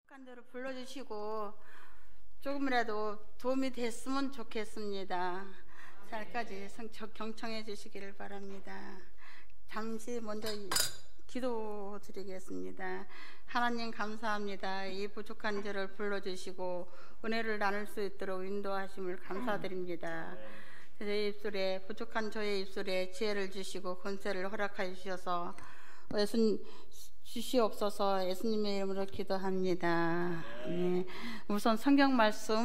간절히 불러주시고 조금이라도 도움이 됐으면 좋겠습니다. 살까지 경청해 주시기를 바랍니다. 잠시 먼저 기도드리겠습니다. 하나님 감사합니다. 이 부족한 저를 불러주시고 은혜를 나눌 수 있도록 인도하심을 감사드립니다. 제 입술에 부족한 저의 입술에 지혜를 주시고 권세를 허락하여 주셔서 주시옵소서. 예수님의 이름으로 기도합니다. 네. 우선 성경 말씀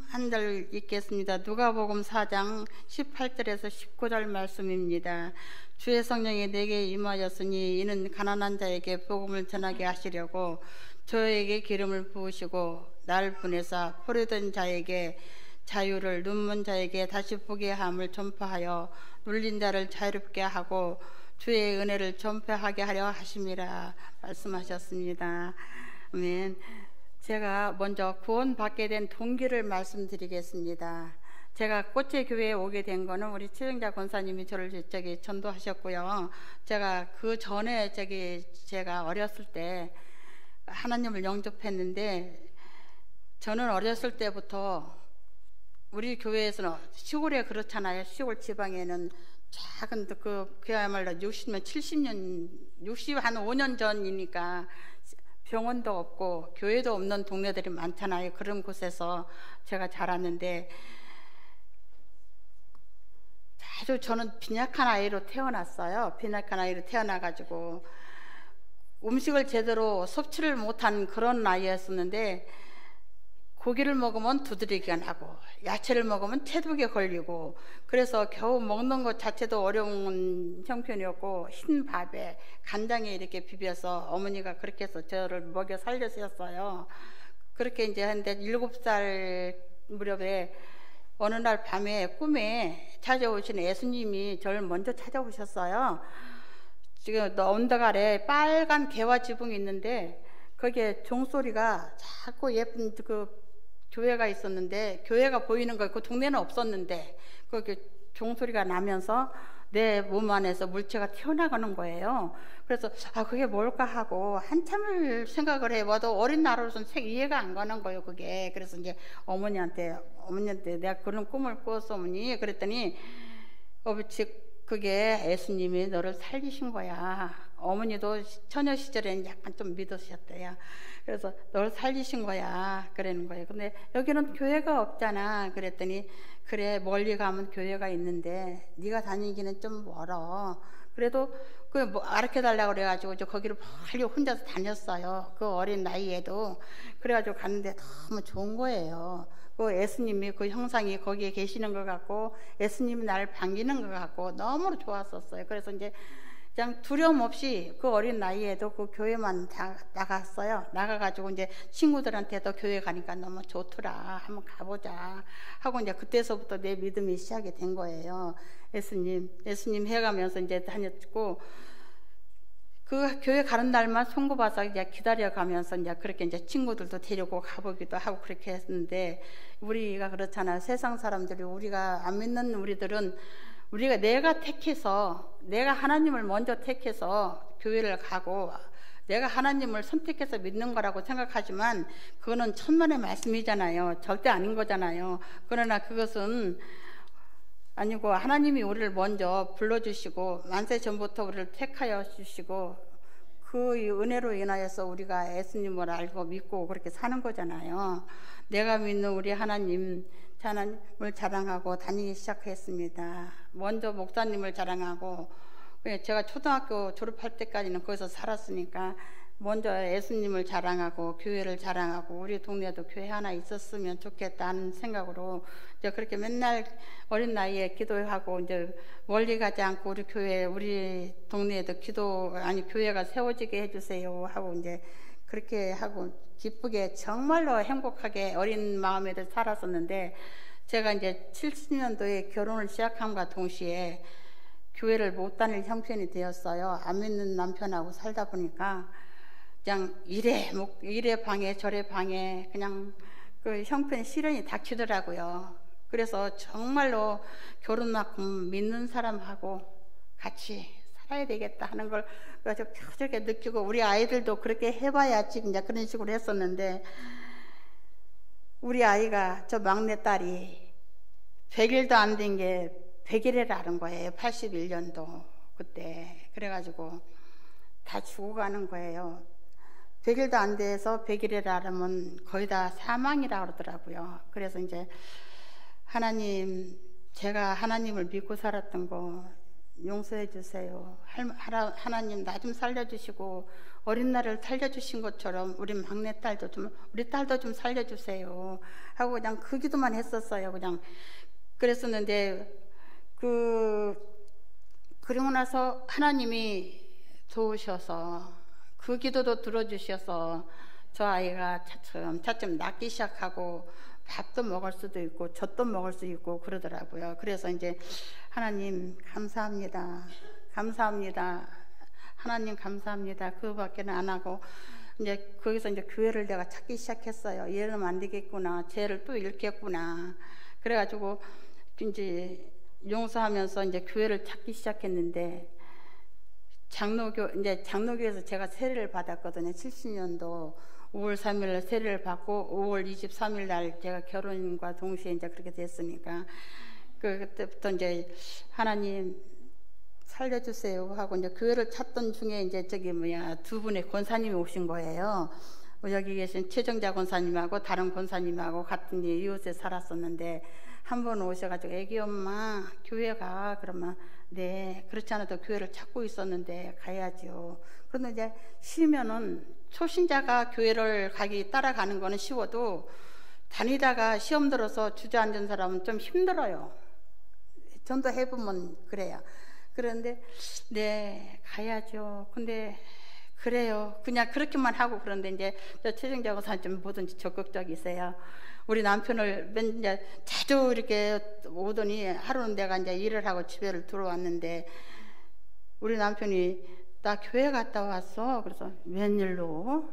한 절 읽겠습니다. 누가복음 4장 18절에서 19절 말씀입니다. 주의 성령이 내게 임하였으니 이는 가난한 자에게 복음을 전하게 하시려고 저에게 기름을 부으시고 날 보내사 포로된 자에게 자유를, 눈먼 자에게 다시 보게 함을 전파하여 눌린 자를 자유롭게 하고 주의 은혜를 전파하게 하려 하심이라 말씀하셨습니다. 아멘. 제가 먼저 구원받게 된 동기를 말씀드리겠습니다. 제가 꽃제교회에 오게 된 거는 우리 최정자 권사님이 저를 전도하셨고요. 제가 그 전에 제가 어렸을 때 하나님을 영접했는데, 저는 어렸을 때부터 우리 교회에서는 시골에 그렇잖아요. 시골 지방에는 작은 그야말로 60년, 70년, 60한 5년 전이니까 병원도 없고 교회도 없는 동네들이 많잖아요. 그런 곳에서 제가 자랐는데, 아주 저는 빈약한 아이로 태어났어요. 빈약한 아이로 태어나가지고 음식을 제대로 섭취를 못한 그런 나이였었는데, 고기를 먹으면 두드리기가 나고 야채를 먹으면 체독에 걸리고, 그래서 겨우 먹는 것 자체도 어려운 형편이었고, 흰 밥에 간장에 이렇게 비벼서 어머니가 그렇게 해서 저를 먹여 살려주셨어요. 그렇게 이제 한데 7살 무렵에 어느 날 밤에 꿈에 찾아오신 예수님이 저를 먼저 찾아오셨어요. 지금 언덕 아래 빨간 개화 지붕이 있는데 거기에 종소리가 자꾸 예쁜 교회가 있었는데, 교회가 보이는 거, 그 동네는 없었는데 거기 종소리가 나면서 내 몸 안에서 물체가 튀어나가는 거예요. 그래서 그게 뭘까 하고 한참을 생각을 해봐도 어린 나로서는 이해가 안 가는 거예요, 그게. 그래서 이제 어머니한테 내가 그런 꿈을 꿨어, 어머니. 그랬더니 그게 예수님이 너를 살리신 거야. 어머니도 처녀 시절에는 약간 좀 믿으셨대요. 그래서 널 살리신 거야, 그러는 거예요. 근데 여기는 교회가 없잖아. 그랬더니 그래, 멀리 가면 교회가 있는데 네가 다니기는 좀 멀어. 그래도 가르쳐달라고 그래가지고 거기를 빨리 혼자서 다녔어요. 그 어린 나이에도. 그래가지고 갔는데 너무 좋은 거예요. 그 예수님이 그 형상이 거기에 계시는 것 같고, 예수님이 나를 반기는 것 같고 너무 좋았었어요. 그래서 이제 그냥 두려움 없이 그 어린 나이에도 그 교회만 나갔어요. 나가가지고 이제 친구들한테도 교회 가니까 너무 좋더라, 한번 가보자 하고 이제 그때서부터 내 믿음이 시작이 된 거예요. 예수님 해가면서 이제 다녔고, 그 교회 가는 날만 송구봐서 이제 기다려가면서 이제 그렇게 이제 친구들도 데리고 가보기도 하고 그렇게 했는데, 우리가 그렇잖아요. 세상 사람들이, 우리가 안 믿는 우리들은 내가 하나님을 먼저 택해서 교회를 가고 내가 하나님을 선택해서 믿는 거라고 생각하지만 그거는 천만의 말씀이잖아요. 절대 아닌 거잖아요. 그러나 그것은 아니고, 하나님이 우리를 먼저 불러주시고 만세 전부터 우리를 택하여 주시고 그 은혜로 인하여서 우리가 예수님을 알고 믿고 그렇게 사는 거잖아요. 내가 믿는 우리 하나님을 자랑하고 다니기 시작했습니다. 먼저 목사님을 자랑하고, 제가 초등학교 졸업할 때까지는 거기서 살았으니까 먼저 예수님을 자랑하고 교회를 자랑하고 우리 동네에도 교회 하나 있었으면 좋겠다는 생각으로 이제 그렇게 맨날 어린 나이에 기도하고, 이제 멀리 가지 않고 우리 동네에도 교회가 세워지게 해주세요 하고 이제 그렇게 하고 기쁘게 정말로 행복하게 어린 마음에도 살았었는데, 제가 이제 70년도에 결혼을 시작함과 동시에 교회를 못 다닐 형편이 되었어요. 안 믿는 남편하고 살다 보니까 그냥 이래 방에 저래 방에 그냥 그 형편 시련이 닥치더라고요. 그래서 정말로 결혼만큼 믿는 사람하고 같이 살아야 되겠다 하는 걸 저렇게 느끼고, 우리 아이들도 그렇게 해봐야지 이제 그런 식으로 했었는데, 우리 아이가, 저 막내딸이 100일도 안 된 게 100일이라는 거예요. 81년도 그때. 그래가지고 다 죽어가는 거예요. 100일도 안 돼서 100일이라면 거의 다 사망이라고 그러더라고요. 그래서 이제 하나님, 제가 하나님을 믿고 살았던 거 용서해 주세요. 하나님 나 좀 살려주시고, 어린 날을 살려주신 것처럼 우리 막내딸도 우리 딸도 좀 살려주세요 하고 그냥 그 기도만 했었어요. 그냥 그랬었는데, 그리고 나서 하나님이 도우셔서 그 기도도 들어주셔서 저 아이가 차츰 낫기 시작하고, 밥도 먹을 수도 있고 젖도 먹을 수 있고 그러더라고요. 그래서 이제 하나님 감사합니다. 감사합니다. 하나님 감사합니다. 그거밖에는 안 하고, 이제 거기서 이제 교회를 내가 찾기 시작했어요. 이러면 안 되겠구나. 죄를 또 잃겠구나. 그래가지고 이제 용서하면서 이제 교회를 찾기 시작했는데, 장로교에서 제가 세례를 받았거든요. 70년도 5월 3일 날 세례를 받고 5월 23일 날 제가 결혼과 동시에 이제 그렇게 됐으니까, 그때부터 이제 하나님 살려주세요 하고 이제 교회를 찾던 중에 이제 두 분의 권사님이 오신 거예요. 여기 계신 최정자 권사님하고 다른 권사님하고 같은 이웃에 살았었는데, 한 번 오셔가지고 애기 엄마 교회 가. 그러면 네, 그렇지 않아도 교회를 찾고 있었는데 가야죠. 그런데 이제 쉬면은, 초신자가 교회를 따라가는 거는 쉬워도 다니다가 시험 들어서 주저앉은 사람은 좀 힘들어요. 전도 해보면 그래요. 그런데 네, 가야죠. 근데 그래요. 그냥 그렇게만 하고. 그런데 이제 저 최정자 권사님 좀 뭐든지 적극적이세요. 우리 남편을 이제 자주 이렇게 오더니, 하루는 내가 이제 일을 하고 집에 들어왔는데 우리 남편이 나 교회 갔다 왔어. 그래서 웬일로?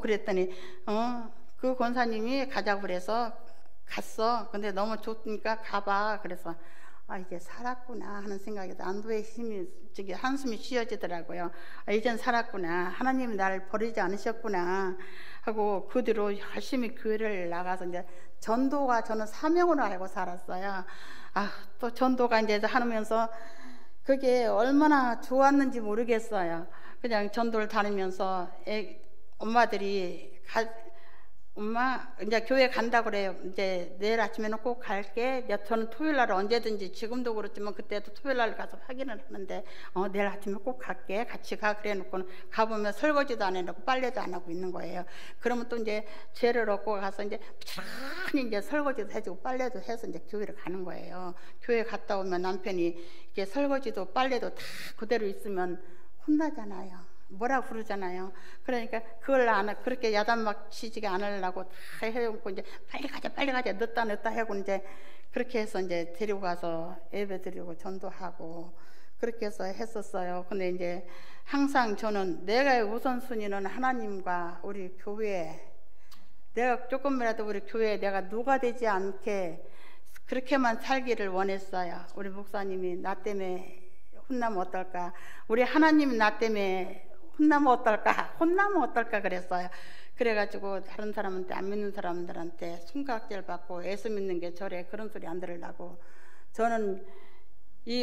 그랬더니 그 권사님이 가자고 그래서 갔어. 근데 너무 좋으니까 가봐. 그래서 이제 살았구나 하는 생각이, 안도의 힘이 한숨이 쉬어지더라고요. 이젠 살았구나. 하나님이 나를 버리지 않으셨구나 하고 그 뒤로 열심히 교회를 나가서 이제 전도가 저는 사명으로 알고 살았어요. 또 전도가 이제 하면서 그게 얼마나 좋았는지 모르겠어요. 그냥 전도를 다니면서 엄마들이 엄마 이제 교회 간다 그래요. 이제 내일 아침에는 꼭 갈게. 저는 토요일 날 언제든지, 지금도 그렇지만 그때도 토요일 날 가서 확인을 하는데, 내일 아침에 꼭 갈게. 같이 가. 그래 놓고는 가보면 설거지도 안 해놓고 빨래도 안 하고 있는 거예요. 그러면 또 이제 죄를 얻고 가서 이제 부지런히 이제 설거지도 해주고 빨래도 해서 이제 교회를 가는 거예요. 교회 갔다 오면 남편이 이게 설거지도 빨래도 다 그대로 있으면 혼나잖아요. 뭐라 그러잖아요. 그러니까 그걸 그렇게 야단 막 치지게 안 하려고 다 해놓고 이제 빨리 가자 늦다 하고 이제 그렇게 해서 이제 데리고 가서 예배 드리고 전도하고 그렇게 해서 했었어요. 근데 이제 항상 저는 내가 우선순위는 하나님과 우리 교회, 내가 조금이라도 우리 교회에 내가 누가 되지 않게 그렇게만 살기를 원했어요. 우리 목사님이 나 때문에 혼나면 어떨까, 우리 하나님이 나 때문에 혼나면 어떨까 그랬어요. 그래가지고 다른 사람한테, 안 믿는 사람들한테 손가락질 받고 예수 믿는 게 저래, 그런 소리 안 들으려고, 저는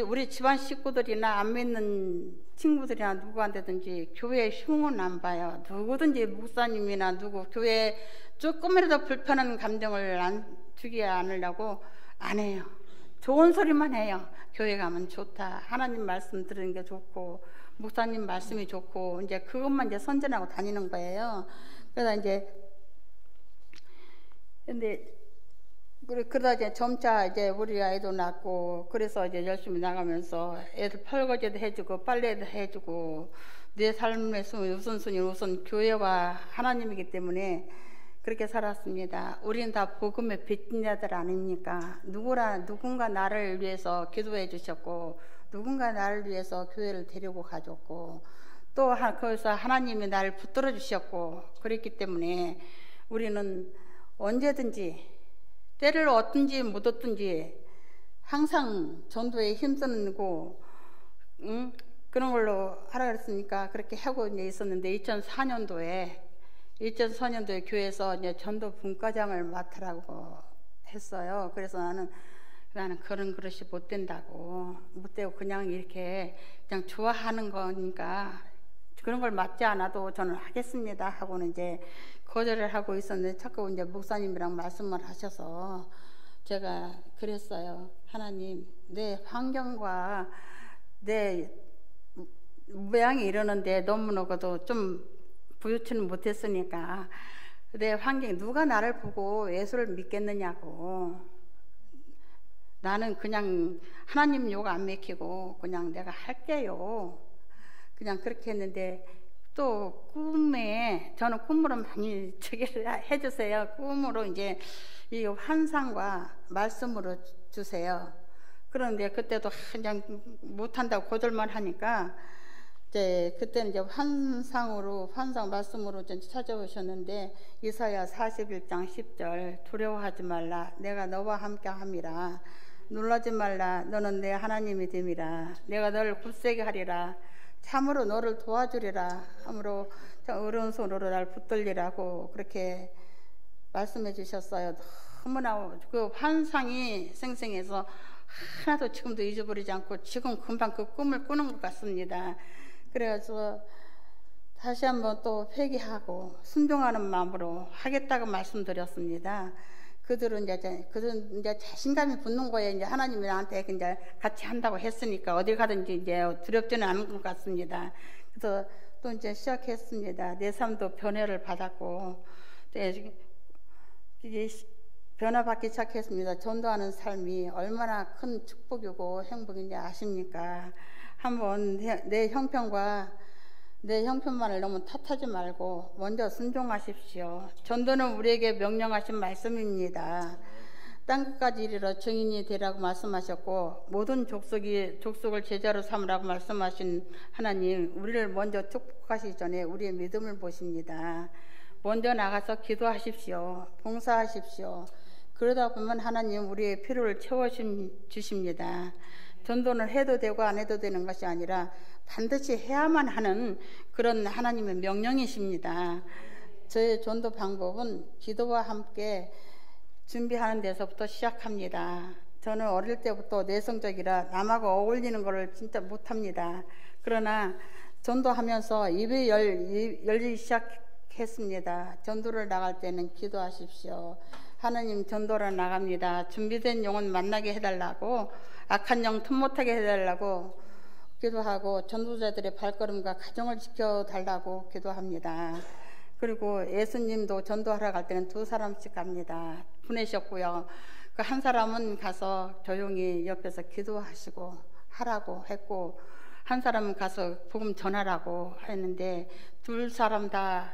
우리 집안 식구들이나 안 믿는 친구들이나 누구한테든지 교회의 흉은 안 봐요. 누구든지 목사님이나 교회에 조금이라도 불편한 감정을 주지 않으려고 안 해요. 좋은 소리만 해요. 교회 가면 좋다, 하나님 말씀 들은 게 좋고 목사님 말씀이 좋고, 이제 그것만 이제 선전하고 다니는 거예요. 그래서 그러다 이제 점차 이제 우리 아이도 낳고, 그래서 이제 열심히 나가면서 애들 설거지도 해주고 빨래도 해주고, 내 삶의 우선순위 우선 교회와 하나님이기 때문에 그렇게 살았습니다. 우리는 다 복음의 빚자들 아닙니까? 누군가 나를 위해서 기도해 주셨고, 누군가 나를 위해서 교회를 데리고 가줬고, 또 거기서 하나님이 나를 붙들어 주셨고, 그랬기 때문에 우리는 언제든지 때를 얻든지 못 얻든지 항상 전도에 힘쓰고 응? 그런 걸로 하라 그랬으니까 그렇게 하고 이제 있었는데 2004년도에 교회에서 이제 전도 분과장을 맡으라고 했어요. 그래서 나는 그런 그릇이 못 된다고, 못 되고 그냥 이렇게 그냥 좋아하는 거니까 그런 걸 맡지 않아도 저는 하겠습니다 하고는 이제 거절을 하고 있었는데 자꾸 이제 목사님이랑 말씀을 하셔서 제가 그랬어요. 하나님, 내 환경과 내 모양이 이러는데 너무너도 좀 부유치는 못했으니까 내 환경, 누가 나를 보고 예수를 믿겠느냐고, 나는 그냥 하나님 욕 안 맥히고 그냥 내가 할게요, 그냥 그렇게 했는데 또 꿈에, 저는 꿈으로 많이 해주세요. 꿈으로 이제 이 환상과 말씀으로 주세요. 그런데 그때도 그냥 못한다고 거절만 하니까 이제 그때는 이제 환상 말씀으로 찾아오셨는데 이사야 41장 10절, 두려워하지 말라, 내가 너와 함께 함이라. 놀라지 말라, 너는 내 하나님이 됨이라. 내가 너를 굳세게 하리라. 참으로 너를 도와주리라. 참으로 오른손으로 날 붙들리라고 그렇게 말씀해 주셨어요. 너무나 그 환상이 생생해서 하나도 지금도 잊어버리지 않고 지금 금방 그 꿈을 꾸는 것 같습니다. 그래서 다시 한번 또 회개하고 순종하는 마음으로 하겠다고 말씀드렸습니다. 그들은 이제 자신감이 붙는 거예요. 이제 하나님이 나한테 이제 같이 한다고 했으니까 어디 가든지 이제 두렵지는 않은 것 같습니다. 그래서 또 이제 시작했습니다. 내 삶도 변화를 받았고, 이제 변화받기 시작했습니다. 전도하는 삶이 얼마나 큰 축복이고 행복인지 아십니까? 한번 내 형편만을 너무 탓하지 말고 먼저 순종하십시오. 전도는 우리에게 명령하신 말씀입니다. 땅끝까지 이르러 증인이 되라고 말씀하셨고 모든 족속을 제자로 삼으라고 말씀하신 하나님, 우리를 먼저 축복하시기 전에 우리의 믿음을 보십니다. 먼저 나가서 기도하십시오. 봉사하십시오. 그러다 보면 하나님 우리의 필요를 채워주십니다. 전도는 해도 되고 안 해도 되는 것이 아니라 반드시 해야만 하는 그런 하나님의 명령이십니다. 저의 전도 방법은 기도와 함께 준비하는 데서부터 시작합니다. 저는 어릴 때부터 내성적이라 남하고 어울리는 것을 진짜 못합니다. 그러나 전도하면서 입이 열리기 시작했습니다. 전도를 나갈 때는 기도하십시오. 하나님, 전도를 나갑니다. 준비된 영혼 만나게 해달라고, 악한 영 틈 못하게 해달라고 기도하고 전도자들의 발걸음과 가정을 지켜달라고 기도합니다. 그리고 예수님도 전도하러 갈 때는 2사람씩 갑니다. 보내셨고요. 그 한 사람은 가서 조용히 옆에서 기도하시고 하라고 했고, 한 사람은 가서 복음 전하라고 했는데 두 사람 다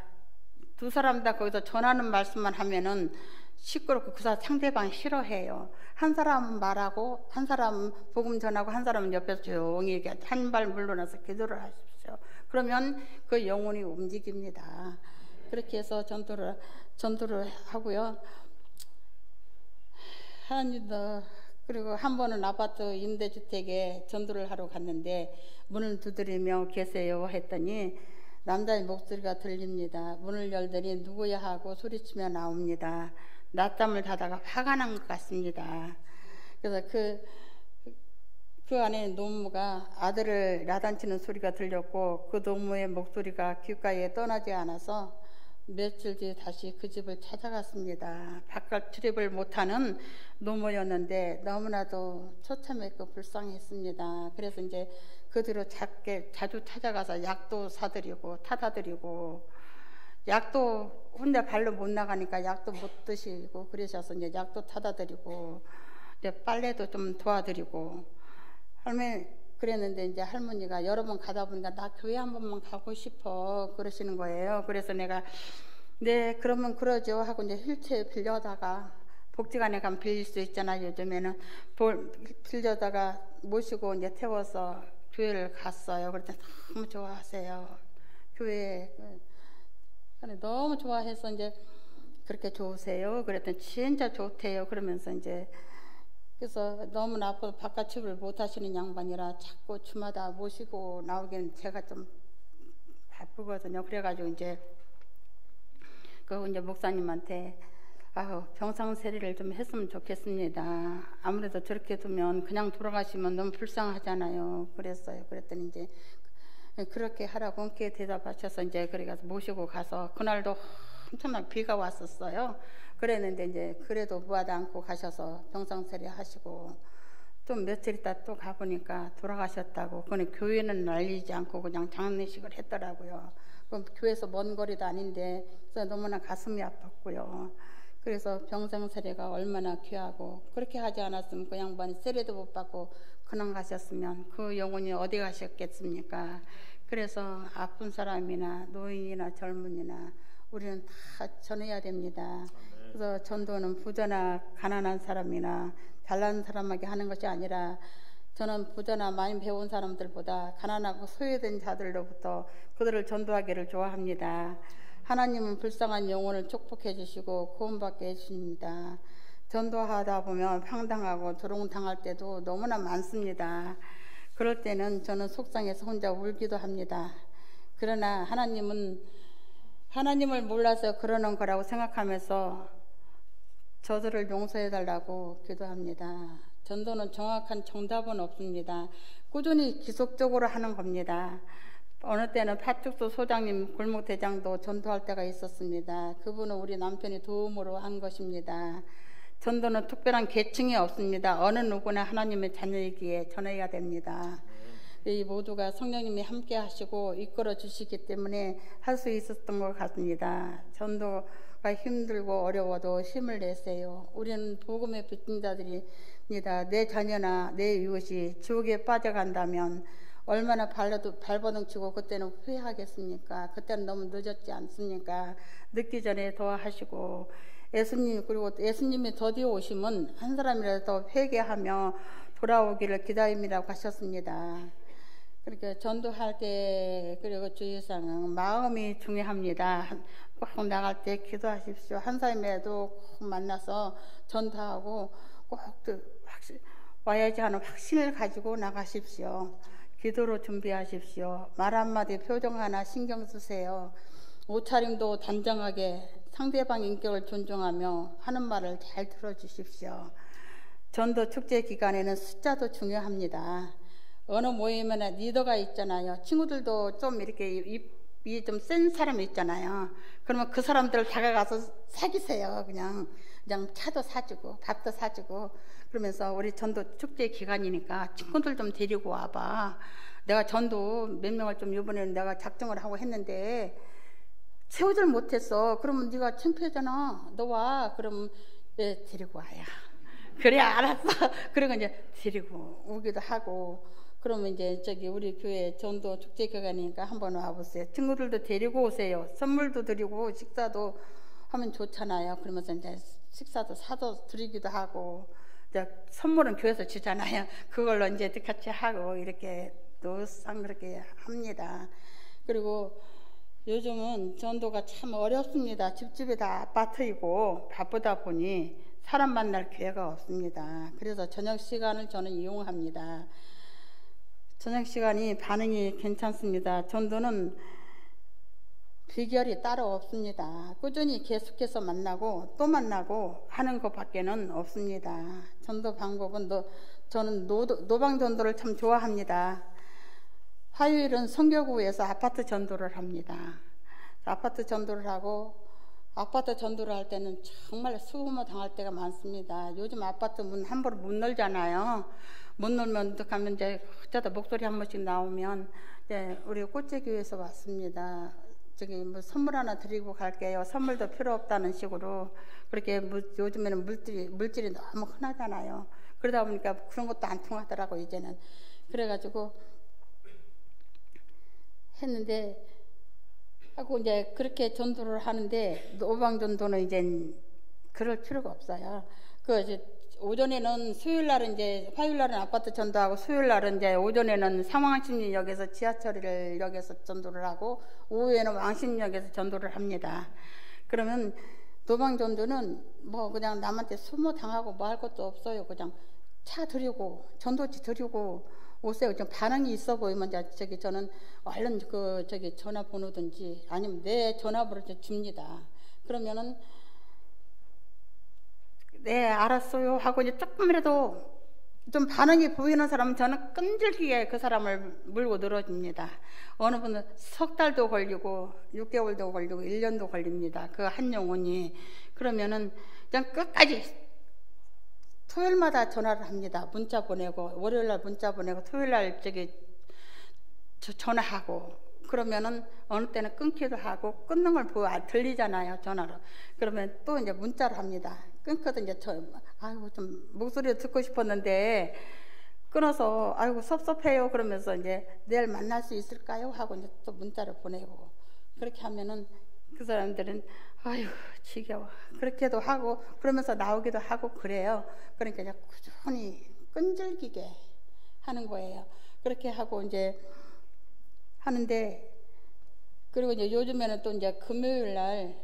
거기서 전하는 말씀만 하면은 시끄럽고 그 상대방 싫어해요. 한 사람은 말하고, 한 사람은 복음 전하고, 한 사람은 옆에서 조용히 한 발 물러나서 기도를 하십시오. 그러면 그 영혼이 움직입니다. 그렇게 해서 전도를 하고요. 하나님도, 그리고 한 번은 아파트 임대주택에 전도를 하러 갔는데 문을 두드리며 계세요 했더니 남자의 목소리가 들립니다. 문을 열더니 누구야 하고 소리치며 나옵니다. 낮잠을 자다가 화가 난 것 같습니다. 그래서 그 안에 노무가 아들을 야단치는 소리가 들렸고 그 노무의 목소리가 귓가에 떠나지 않아서 며칠 뒤에 다시 그 집을 찾아갔습니다. 바깥 출입을 못하는 노모였는데 너무나도 처참했고 불쌍했습니다. 그래서 이제 그 뒤로 자주 찾아가서 약도 사드리고 타다 드리고, 약도 혼자 발로 못 나가니까 약도 못 드시고 그러셔서 이제 약도 타다 드리고, 이제 빨래도 좀 도와드리고, 그랬는데 이제 할머니가 여러 번 가다 보니까 나 교회 한 번만 가고 싶어 그러시는 거예요. 그래서 내가 네 그러면 그러죠 하고 이제 휠체어 빌려다가, 복지관에 가면 빌릴 수 있잖아요. 요즘에는 빌려다가 모시고 이제 태워서 교회를 갔어요. 그랬더니 너무 좋아하세요. 교회 너무 좋아해서 이제 그렇게 좋으세요. 그랬더니 진짜 좋대요. 그러면서 이제 그래서 너무나 아파서 바깥 치료를 못 하시는 양반이라 자꾸 주마다 모시고 나오기는 제가 좀 바쁘거든요. 그래가지고 이제 목사님한테 병상세례를 좀 했으면 좋겠습니다. 아무래도 저렇게 두면 그냥 돌아가시면 너무 불쌍하잖아요. 그랬어요. 그랬더니 이제 그렇게 하라고 함께 대답하셔서 이제 그래 가서 모시고 가서 그날도 엄청나게 비가 왔었어요. 그랬는데 이제 그래도 무하지 않고 가셔서 병상세례 하시고 좀 며칠 있다 또 가보니까 돌아가셨다고. 그는 교회는 알리지 않고 그냥 장례식을 했더라고요. 그럼 교회에서 먼 거리도 아닌데 그래서 너무나 가슴이 아팠고요. 그래서 병상세례가 얼마나 귀하고 그렇게 하지 않았으면 그 양반이 세례도 못 받고 그냥 가셨으면 그 영혼이 어디 가셨겠습니까? 그래서 아픈 사람이나 노인이나 젊은이나 우리는 다 전해야 됩니다. 그래서 전도는 부자나 가난한 사람이나 잘난 사람에게 하는 것이 아니라 저는 부자나 많이 배운 사람들보다 가난하고 소외된 자들로부터 그들을 전도하기를 좋아합니다. 하나님은 불쌍한 영혼을 축복해 주시고 구원받게 해주십니다. 전도하다 보면 황당하고 조롱당할 때도 너무나 많습니다. 그럴 때는 저는 속상해서 혼자 울기도 합니다. 그러나 하나님을 몰라서 그러는 거라고 생각하면서 저들을 용서해 달라고 기도합니다. 전도는 정확한 정답은 없습니다. 꾸준히 지속적으로 하는 겁니다. 어느 때는 파축소 소장님, 골목대장도 전도할 때가 있었습니다. 그분은 우리 남편이 도움으로 한 것입니다. 전도는 특별한 계층이 없습니다. 어느 누구나 하나님의 자녀이기에 전해야 됩니다. 이 모두가 성령님이 함께 하시고 이끌어 주시기 때문에 할 수 있었던 것 같습니다. 전도가 힘들고 어려워도 힘을 내세요. 우리는 복음의 빚진자들입니다. 내 자녀나 내 이웃이 지옥에 빠져간다면 얼마나 발버둥치고 그때는 후회하겠습니까? 그때는 너무 늦었지 않습니까? 늦기 전에 더 하시고 그리고 예수님이 더디어 오시면 한 사람이라도 회개하며 돌아오기를 기다림이라고 하셨습니다. 그러니까 전도할 때 그리고 주의사항은 마음이 중요합니다. 꼭 나갈 때 기도하십시오. 한 사람이라도 꼭 만나서 전도하고 꼭 와야지 하는 확신을 가지고 나가십시오. 기도로 준비하십시오. 말 한마디 표정 하나 신경 쓰세요. 옷차림도 단정하게 상대방 인격을 존중하며 하는 말을 잘 들어주십시오. 전도 축제 기간에는 숫자도 중요합니다. 어느 모임에나 리더가 있잖아요. 친구들도 좀 이렇게 입이 좀 센 사람이 있잖아요. 그러면 그 사람들을 다가가서 사귀세요. 그냥 차도 사주고 밥도 사주고 그러면서 우리 전도 축제 기간이니까 친구들 좀 데리고 와봐. 내가 전도 몇 명을 좀 이번에는 내가 작정을 하고 했는데 세우질 못했어. 그러면 네가 창피하잖아. 너 와. 그럼 네, 데리고 와야. 그래 알았어. 그리고 이제 데리고 오기도 하고 그러면 이제 우리 교회 전도 축제 기간이니까 한번 와보세요. 친구들도 데리고 오세요. 선물도 드리고 식사도 하면 좋잖아요. 그러면서 이제 식사도 사도 드리기도 하고 이제 선물은 교회에서 주잖아요. 그걸로 이제 같이 하고 이렇게 노상 그렇게 합니다. 그리고 요즘은 전도가 참 어렵습니다. 집집이 다 아파트이고 바쁘다 보니 사람 만날 기회가 없습니다. 그래서 저녁 시간을 저는 이용합니다. 저녁 시간이 반응이 괜찮습니다. 전도는 비결이 따로 없습니다. 꾸준히 계속해서 만나고 또 만나고 하는 것밖에는 없습니다. 전도 방법은 저는 노방 전도를 참 좋아합니다. 화요일은 성교구에서 아파트 전도를 합니다. 아파트 전도를 하고 아파트 전도를 할 때는 정말 수고모 당할 때가 많습니다. 요즘 아파트 문 함부로 못 열잖아요. 못 열면 어떡하면 이제 어쩌다 목소리 한 번씩 나오면 이제 우리 꽃제교에서 왔습니다. 뭐 선물 하나 드리고 갈게요. 선물도 필요 없다는 식으로 그렇게 요즘에는 물질이 너무 흔하잖아요. 그러다 보니까 그런 것도 안 통하더라고 이제는. 그래가지고 했는데 하고 이제 그렇게 전도를 하는데 노방 전도는 이제 그럴 필요가 없어요. 이제 오전에는 수요일 날은 이제 화요일 날은 아파트 전도하고 수요일 날은 이제 오전에는 상황심리역에서 지하철역에서 전도를 하고 오후에는 왕십역에서 전도를 합니다. 그러면 노방 전도는 뭐 그냥 남한테 수모 당하고 뭐 할 것도 없어요. 그냥 차 드리고 전도지 드리고 오세요. 좀 반응이 있어 보이면 저는 얼른 전화번호든지 아니면 내 전화번호를 줍니다. 그러면은 네 알았어요 하고 이제 조금이라도 좀 반응이 보이는 사람은 저는 끈질기게 그 사람을 물고 늘어집니다. 어느 분은 석 달도 걸리고 6개월도 걸리고 1년도 걸립니다. 그 한 영혼이. 그러면은 그냥 끝까지 토요일마다 전화를 합니다. 문자 보내고 월요일날 문자 보내고 토요일날 전화하고 그러면은 어느 때는 끊기도 하고 끊는 걸 들리잖아요. 전화로. 그러면 또 이제 문자를 합니다. 끊거든 이제 아이고 좀 목소리 듣고 싶었는데 끊어서 아이고 섭섭해요 그러면서 이제 내일 만날 수 있을까요 하고 이제 또 문자를 보내고 그렇게 하면은 그 사람들은 아유 지겨워 그렇게도 하고 그러면서 나오기도 하고 그래요. 그러니까 이제 꾸준히 끈질기게 하는 거예요. 그렇게 하고 이제 하는데 그리고 이제 요즘에는 또 이제 금요일 날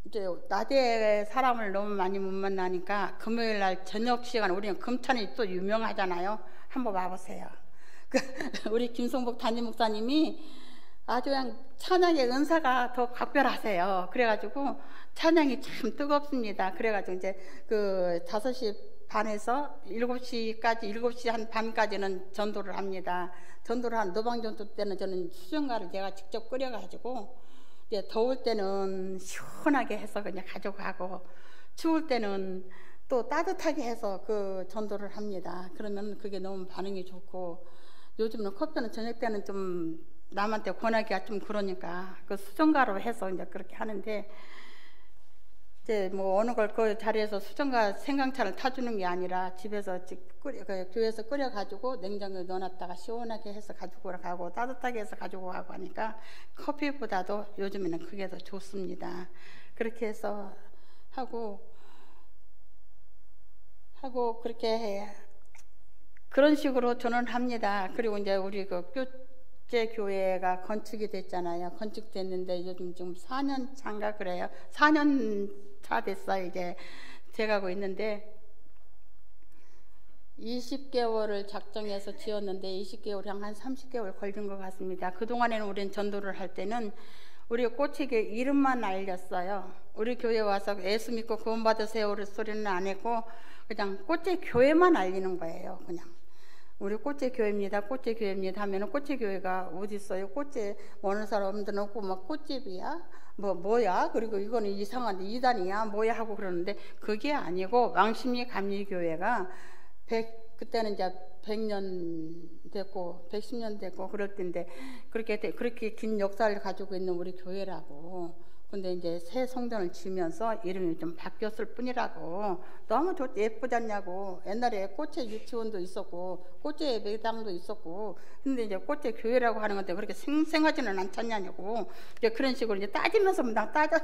이제 낮에 사람을 너무 많이 못 만나니까 금요일 날 저녁 시간 우리는 금찬이 또 유명하잖아요. 한번 와보세요. 우리 김성복 담임 목사님이 아주 그냥 찬양의 은사가 더 각별하세요. 그래가지고 찬양이 참 뜨겁습니다. 그래가지고 이제 그 5시 반에서 7시까지 7시 한 반까지는 전도를 합니다. 전도를 한 노방전도 때는 저는 수정가를 제가 직접 끓여가지고 이제 더울 때는 시원하게 해서 그냥 가져가고 추울 때는 또 따뜻하게 해서 그 전도를 합니다. 그러면 그게 너무 반응이 좋고 요즘은 커피는 저녁 때는 좀 남한테 권하기가 좀 그러니까 그 수정가로 해서 이제 그렇게 하는데 이제 뭐 어느 걸 그 자리에서 수정가 생강차를 타주는 게 아니라 집에서 교회에서 끓여가지고 냉장고에 넣어놨다가 시원하게 해서 가지고 가고 따뜻하게 해서 가지고 가고 하니까 커피보다도 요즘에는 그게 더 좋습니다. 그렇게 해서 하고 그렇게 해. 그런 식으로 저는 합니다. 그리고 이제 우리 그 교제 교회가 건축이 됐잖아요. 건축됐는데 요즘 지금 4년 차인가 그래요. 4년 차 됐어요. 이제 돼가고 있는데 20개월을 작정해서 지었는데 20개월이 한 30개월 걸린 것 같습니다. 그동안에는 우리는 전도를 할 때는 우리 꽃이교회 이름만 알렸어요. 우리 교회 와서 예수 믿고 구원 받으세요 소리는 안 했고 그냥 꽃의 교회만 알리는 거예요. 그냥 우리 꽃의 교회입니다. 꽃의 교회입니다 하면은 꽃의 교회가 어디 있어요? 꽃에 어느 사람들은 없고 막 꽃집이야? 뭐야? 그리고 이거는 이상한데 이단이야? 뭐야? 하고 그러는데 그게 아니고 왕십리 감리교회가 그때는 이제 100년 됐고 110년 됐고 그럴 때인데 그렇게 긴 역사를 가지고 있는 우리 교회라고. 근데 이제 새 성전을 지으면서 이름이 좀 바뀌었을 뿐이라고. 너무 예쁘지 않냐고. 옛날에 꽃의 유치원도 있었고 꽃의 매당도 있었고 근데 이제 꽃의 교회라고 하는 건데 그렇게 생생하지는 않잖냐고. 이제 그런 식으로 이제 따지면서 막 따져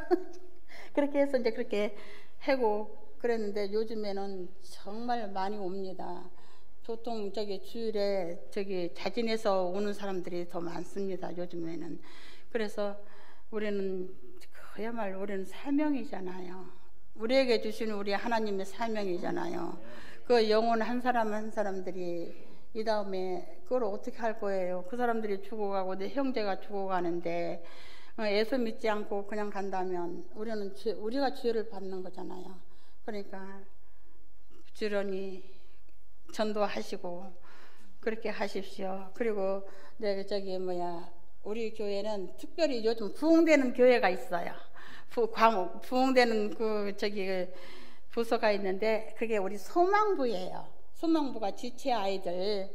그렇게 해서 이제 그렇게 하고 그랬는데 요즘에는 정말 많이 옵니다. 보통 주일에 자진해서 오는 사람들이 더 많습니다. 요즘에는. 그래서 우리는 그야말로 우리는 사명이잖아요. 우리에게 주신 우리 하나님의 사명이잖아요. 그 영혼 한 사람 한 사람들이 이 다음에 그걸 어떻게 할 거예요? 그 사람들이 죽어가고 내 형제가 죽어가는데 예수 믿지 않고 그냥 간다면 우리가 죄를 받는 거잖아요. 그러니까 부지런히 전도하시고 그렇게 하십시오. 그리고 우리 교회는 특별히 요즘 부흥되는 교회가 있어요. 부흥되는 부서가 있는데 그게 우리 소망부예요. 소망부가 지체 아이들,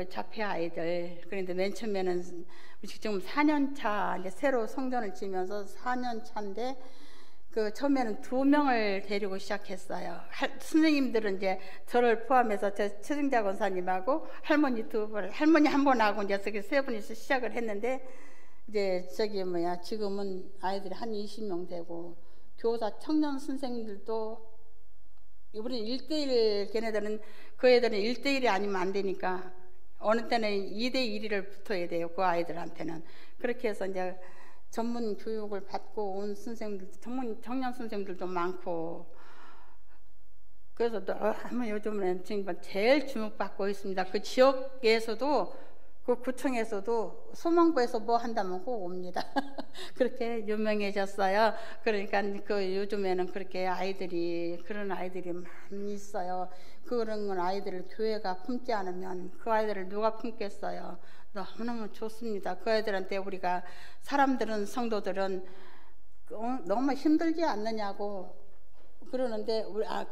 자폐 아이들. 그런데 맨 처음에는 지금 4년 차 이제 새로 성전을 지면서 4년 차인데 그 처음에는 2명을 데리고 시작했어요. 선생님들은 이제 저를 포함해서 최승자 권사님하고 할머니 할머니 한 분하고 이제 세 분이서 시작을 했는데 이제 지금은 아이들이 한 20명 되고 교사 청년 선생님들도 우리는 1대1 걔네들은 그 애들은 1대1이 아니면 안 되니까 어느 때는 2대1을 붙어야 돼요. 그 아이들한테는. 그렇게 해서 이제 전문 교육을 받고 온 선생님들, 청년 선생님들도 많고 그래서 너무 요즘은 지금 제일 주목받고 있습니다. 그 지역에서도 그 구청에서도 소망부에서 뭐 한다면 꼭 옵니다. 그렇게 유명해졌어요. 그러니까 그 요즘에는 그렇게 아이들이 그런 아이들이 많이 있어요. 그런 아이들을 교회가 품지 않으면 그 아이들을 누가 품겠어요. 너무너무 좋습니다. 그 아이들한테 우리가 사람들은 성도들은 너무 힘들지 않느냐고 그러는데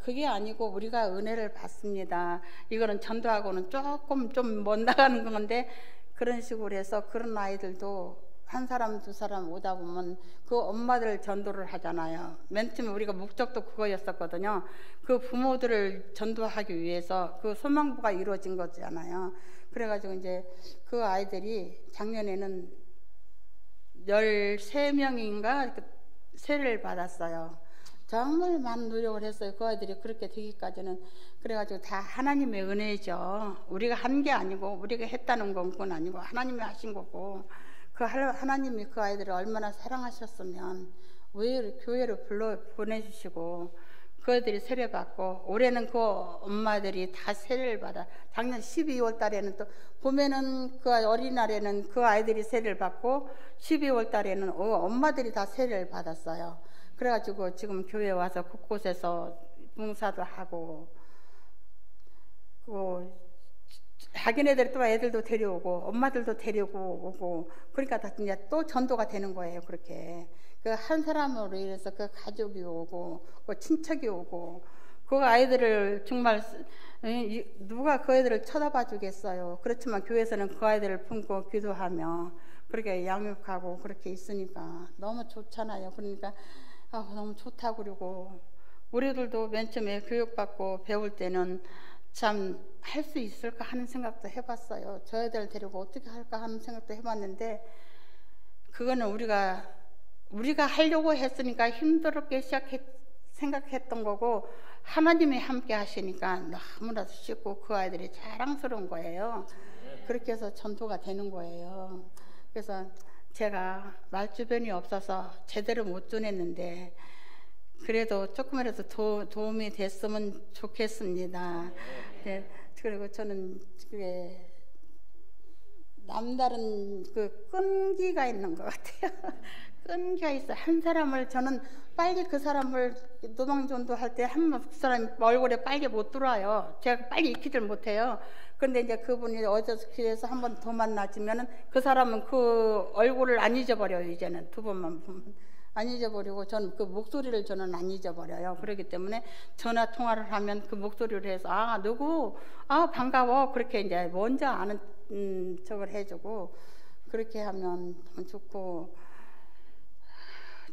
그게 아니고 우리가 은혜를 받습니다. 이거는 전도하고는 조금 좀 못 나가는 건데 그런 식으로 해서 그런 아이들도 한 사람 두 사람 오다 보면 그 엄마들 전도를 하잖아요. 맨 처음에 우리가 목적도 그거였었거든요. 그 부모들을 전도하기 위해서 그 소망부가 이루어진 거잖아요. 그래가지고 이제 그 아이들이 작년에는 13명인가 세례를 받았어요. 정말 많은 노력을 했어요. 그 아이들이 그렇게 되기까지는. 그래가지고 다 하나님의 은혜죠. 우리가 한 게 아니고 우리가 했다는 건 아니고 하나님이 하신 거고, 그 하나님이 그 아이들을 얼마나 사랑하셨으면 왜 교회로 보내주시고 그 아이들이 세례 받고, 올해는 그 엄마들이 다 세례를 받아. 작년 12월 달에는 또 보면은 그 어린날에는 그 아이들이 세례를 받고 12월 달에는 엄마들이 다 세례를 받았어요. 그래가지고 지금 교회 와서 곳곳에서 봉사도 하고, 자기네들 또 애들도 데려오고 엄마들도 데리고 오고, 그러니까 다 이제 또 전도가 되는 거예요. 그렇게 그 한 사람으로 인해서 그 가족이 오고 그 친척이 오고, 그 아이들을 정말 누가 그 아이들을 쳐다봐 주겠어요. 그렇지만 교회에서는 그 아이들을 품고 기도하며 그렇게 양육하고 그렇게 있으니까 너무 좋잖아요. 그러니까 너무 좋다고. 그러고 우리들도 맨 처음에 교육받고 배울 때는 참 할 수 있을까 하는 생각도 해봤어요. 저 애들 데리고 어떻게 할까 하는 생각도 해봤는데, 그거는 우리가 하려고 했으니까 힘들게 생각했던 거고, 하나님이 함께 하시니까 너무나도 쉽고 그 아이들이 자랑스러운 거예요. 그렇게 해서 전도가 되는 거예요. 그래서 제가 말주변이 없어서 제대로 못 전했는데 그래도 조금이라도 도움이 됐으면 좋겠습니다. 네, 그리고 저는 남다른 그 끈기가 있는 것 같아요. 끈기가 있어요. 한 사람을 저는 빨리 그 사람을 노방전도할 때 그 사람 얼굴에 빨리 못 들어와요. 제가 빨리 익히질 못해요. 그런데 이제 그분이 어디서 길에서 한 번 더 만나지면은 그 사람은 그 얼굴을 안 잊어버려요. 이제는 두 번만 보면 안 잊어버리고, 저는 그 목소리를 저는 안 잊어버려요. 그렇기 때문에 전화 통화를 하면 그 목소리를 해서 누구 반가워 그렇게 이제 먼저 아는 척을 해주고, 그렇게 하면 참 좋고.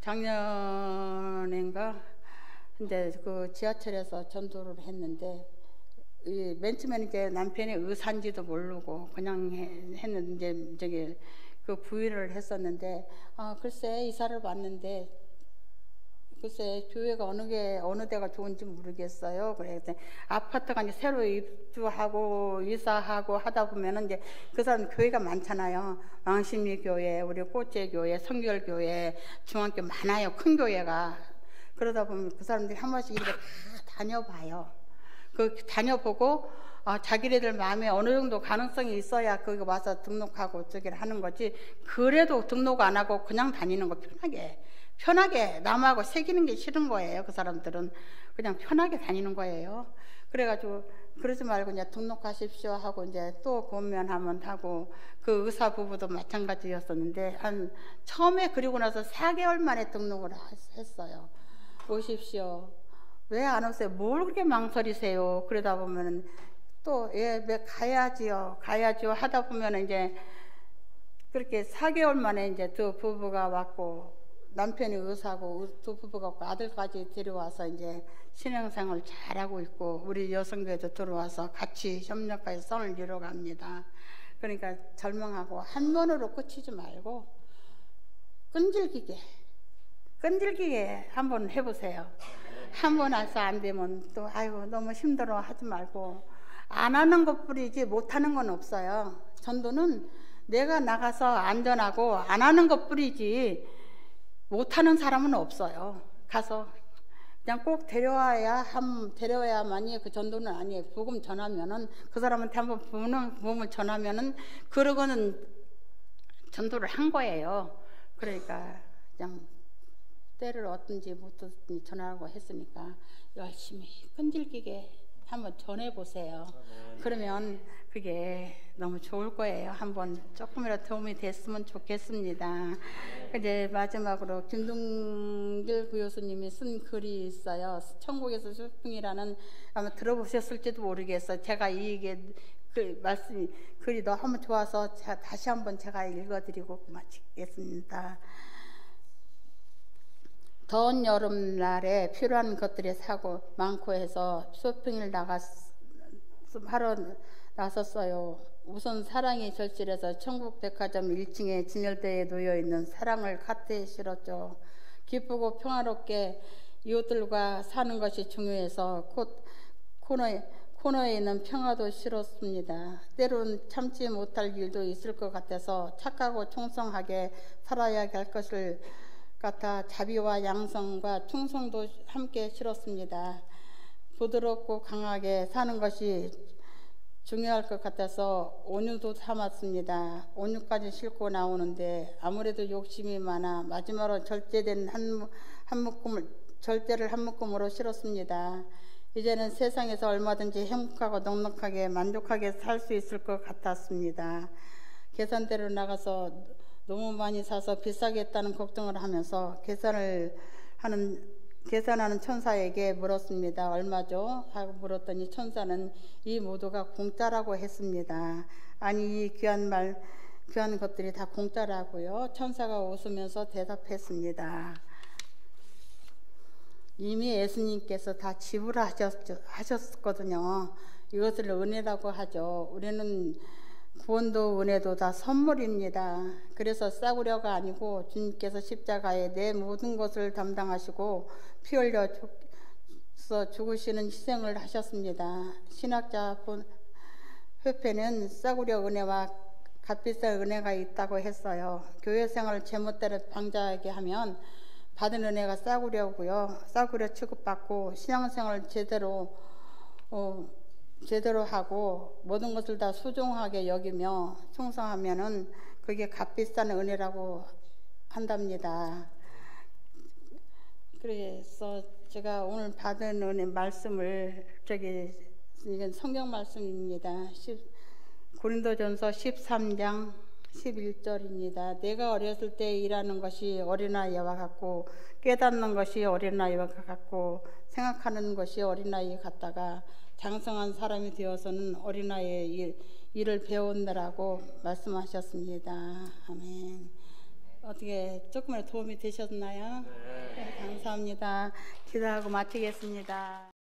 작년인가 이제 그 지하철에서 전도를 했는데, 맨 처음에는 이제 남편이 의사인지도 모르고 그냥 했는데 저기 그 부위를 했었는데, 글쎄 이사를 왔는데 글쎄 교회가 어느 데가 좋은지 모르겠어요. 그래서 아파트가 이제 새로 입주하고 이사하고 하다 보면은 이제 그 사람 교회가 많잖아요. 왕십리 교회, 우리 꽃제 교회, 성결 교회, 중앙교 많아요. 큰 교회가. 그러다 보면 그 사람들이 한 번씩 이렇게 다 다녀봐요. 그 다녀보고 자기네들 마음에 어느 정도 가능성이 있어야 거기 와서 등록하고 저기를 하는 거지, 그래도 등록 안 하고 그냥 다니는 거 편하게 남하고 새기는 게 싫은 거예요. 그 사람들은 그냥 편하게 다니는 거예요. 그래가지고 그러지 말고 이제 등록하십시오 하고 이제 또 권면하면 하고, 그 의사 부부도 마찬가지였었는데 처음에 그리고 나서 4개월 만에 등록을 했어요. 오십시오. 왜 안 오세요? 뭘 그렇게 망설이세요? 그러다 보면은 또 가야지요 하다 보면은 이제 그렇게 4개월 만에 이제 두 부부가 왔고, 남편이 의사고 두 부부가 왔고 아들까지 데려와서 이제 신앙생활 잘하고 있고, 우리 여성교회도 들어와서 같이 협력해서 선을 이뤄갑니다. 그러니까 절망하고 한 번으로 끝이지 말고 끈질기게 한번 해보세요. 한 번 해서 안 되면 또 너무 힘들어 하지 말고, 안 하는 것뿐이지 못하는 건 없어요. 전도는 내가 나가서 안전하고 안 하는 것뿐이지 못하는 사람은 없어요. 가서 그냥 꼭 데려와야만이 그 전도는 아니에요. 복음 전하면은 그 사람한테 한번 복음을 전하면은 그러고는 전도를 한 거예요. 그러니까 그냥 때를 얻든지 못 얻든지 전하라고 했으니까 열심히 끈질기게 한번 전해보세요. 그러면 그게 너무 좋을 거예요. 한번 조금이라도 도움이 됐으면 좋겠습니다. 이제 마지막으로 김동길 교수님이 쓴 글이 있어요. 천국에서 쇼핑이라는, 아마 들어보셨을지도 모르겠어요. 제가 이게 글이 너무 좋아서 다시 한번 제가 읽어드리고 마치겠습니다. 더운 여름날에 필요한 것들이 사고 많고 해서 쇼핑을 하러 나섰어요. 우선 사랑이 절실해서 천국백화점 1층에 진열대에 놓여있는 사랑을 카트에 실었죠. 기쁘고 평화롭게 이웃들과 사는 것이 중요해서 코너에 있는 평화도 실었습니다. 때론 참지 못할 일도 있을 것 같아서 착하고 충성하게 살아야 할 것을 같아 자비와 양성과 충성도 함께 실었습니다. 부드럽고 강하게 사는 것이 중요할 것 같아서 온유도 삼았습니다. 온유까지 싣고 나오는데 아무래도 욕심이 많아 마지막으로 절제를 한 묶음으로 실었습니다. 이제는 세상에서 얼마든지 행복하고 넉넉하게 만족하게 살 수 있을 것 같았습니다. 계산대로 나가서 너무 많이 사서 비싸게 했다는 걱정을 하면서 계산하는 천사에게 물었습니다. 얼마죠? 하고 물었더니 천사는 이 모두가 공짜라고 했습니다. 아니, 이 귀한 것들이 다 공짜라고요? 천사가 웃으면서 대답했습니다. 이미 예수님께서 다 지불하셨거든요. 이것을 은혜라고 하죠. 우리는 구원도 은혜도 다 선물입니다. 그래서 싸구려가 아니고 주님께서 십자가에 내 모든 것을 담당하시고 피 흘려 죽으시는 희생을 하셨습니다. 신학자 회페는 싸구려 은혜와 값비싼 은혜가 있다고 했어요. 교회 생활을 제멋대로 방자하게 하면 받은 은혜가 싸구려고요. 싸구려 취급받고 신앙생활을 제대로 하고 모든 것을 다 소중하게 여기며 충성하면은 그게 값비싼 은혜라고 한답니다. 그래서 제가 오늘 받은 은혜 말씀을 이건 성경 말씀입니다. 고린도전서 13장 11절입니다. 내가 어렸을 때 일하는 것이 어린아이와 같고 깨닫는 것이 어린아이와 같고 생각하는 것이 어린아이 같다가 장성한 사람이 되어서는 어린아이의 일을 배운다라고 말씀하셨습니다. 아멘. 어떻게 조금이라도 도움이 되셨나요? 네, 감사합니다. 기도하고 마치겠습니다.